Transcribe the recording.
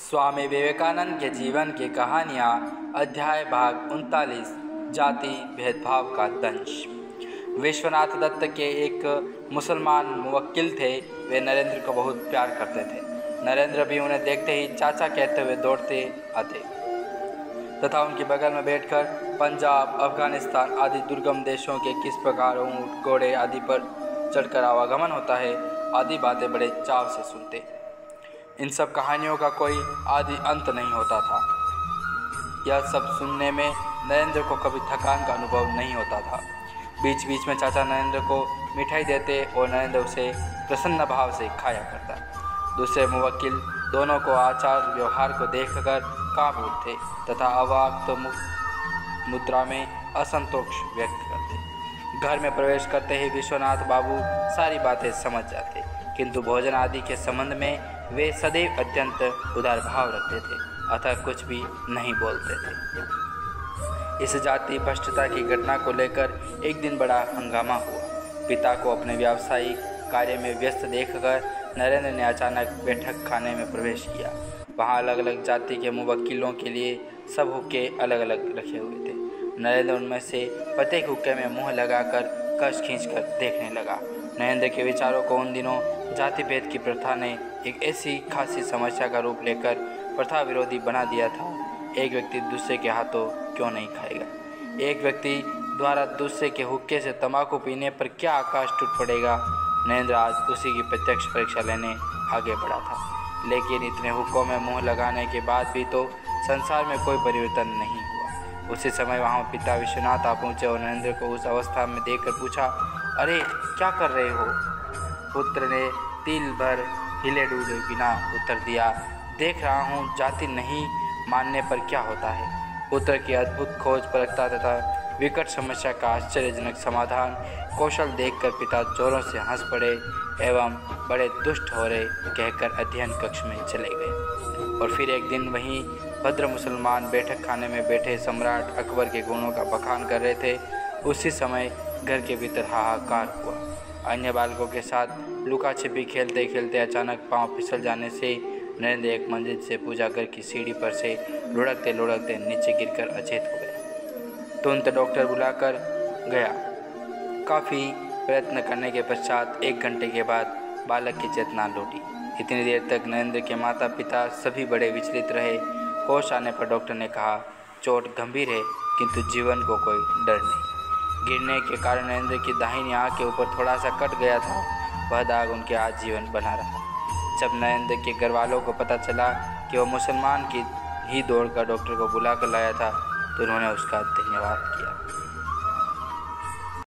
स्वामी विवेकानंद के जीवन की कहानियाँ अध्याय भाग 39 जाति भेदभाव का दंश। विश्वनाथ दत्त के एक मुसलमान मुवक्किल थे। वे नरेंद्र को बहुत प्यार करते थे। नरेंद्र भी उन्हें देखते ही चाचा कहते हुए दौड़ते आते तथा उनके बगल में बैठकर पंजाब, अफगानिस्तान आदि दुर्गम देशों के किस प्रकार ऊँट, घोड़े आदि पर चढ़कर आवागमन होता है आदि बातें बड़े चाव से सुनते। इन सब कहानियों का कोई आदि अंत नहीं होता था। यह सब सुनने में नरेंद्र को कभी थकान का अनुभव नहीं होता था। बीच बीच में चाचा नरेंद्र को मिठाई देते और नरेंद्र उसे प्रसन्न भाव से खाया करता। दूसरे मुवक्किल दोनों को आचार व्यवहार को देखकर काँप उठते तथा अवाक्त मुद्रा में असंतोष व्यक्त करते। घर में प्रवेश करते ही विश्वनाथ बाबू सारी बातें समझ जाते, किंतु भोजन आदि के संबंध में वे सदैव अत्यंत उदार भाव रखते थे, अतः कुछ भी नहीं बोलते थे। इस जाति भ्रष्टता की घटना को लेकर एक दिन बड़ा हंगामा हुआ। पिता को अपने व्यावसायिक कार्य में व्यस्त देखकर नरेंद्र ने अचानक बैठक खाने में प्रवेश किया। वहाँ अलग अलग जाति के मुवक्किलों के लिए सब हुक्के अलग अलग रखे हुए थे। नरेंद्र उनमें से प्रत्येक हुक्के में मुँह लगाकर कस खींचकर देखने लगा। नरेंद्र के विचारों को उन दिनों जाति भेद की प्रथा ने एक ऐसी खासी समस्या का रूप लेकर प्रथा विरोधी बना दिया था। एक व्यक्ति दूसरे के हाथों क्यों नहीं खाएगा? एक व्यक्ति द्वारा दूसरे के हुक्के से तंबाकू पीने पर क्या आकाश टूट पड़ेगा? नरेंद्र आज उसी की प्रत्यक्ष परीक्षा लेने आगे बढ़ा था। लेकिन इतने हुक्कों में मुंह लगाने के बाद भी तो संसार में कोई परिवर्तन नहीं हुआ। उसी समय वहाँ पिता विश्वनाथ आ पहुँचे और नरेंद्र को उस अवस्था में देखकर पूछा, अरे क्या कर रहे हो? पुत्र ने तिल भर हिले डुले बिना उत्तर दिया, देख रहा हूँ जाति नहीं मानने पर क्या होता है। पुत्र की अद्भुत खोज परखता तथा विकट समस्या का आश्चर्यजनक समाधान कौशल देखकर पिता जोरों से हंस पड़े एवं बड़े दुष्ट हो रहे कहकर अध्ययन कक्ष में चले गए। और फिर एक दिन वहीं भद्र मुसलमान बैठक खाने में बैठे सम्राट अकबर के गुणों का बखान कर रहे थे। उसी समय घर के भीतर हाहाकार हुआ। अन्य बालकों के साथ लुका छिपी खेलते खेलते अचानक पांव फिसल जाने से नरेंद्र एक मंजिल से पूजा घर की सीढ़ी पर से लुढ़कते लुढ़कते नीचे गिरकर अचेत हो गए। तुरंत डॉक्टर बुलाकर गया। काफ़ी प्रयत्न करने के पश्चात 1 घंटे के बाद बालक की चेतना लौटी। इतनी देर तक नरेंद्र के माता पिता सभी बड़े विचलित रहे। होश आने पर डॉक्टर ने कहा, चोट गंभीर है किंतु जीवन को कोई डर नहीं। गिरने के कारण नरेंद्र की दाहिनी आँख के ऊपर थोड़ा सा कट गया था। वह दाग उनके आजीवन बना रहा। जब नरेंद्र के घर वालों को पता चला कि वह मुसलमान की ही दौड़कर डॉक्टर को बुला कर लाया था तो उन्होंने उसका धन्यवाद किया।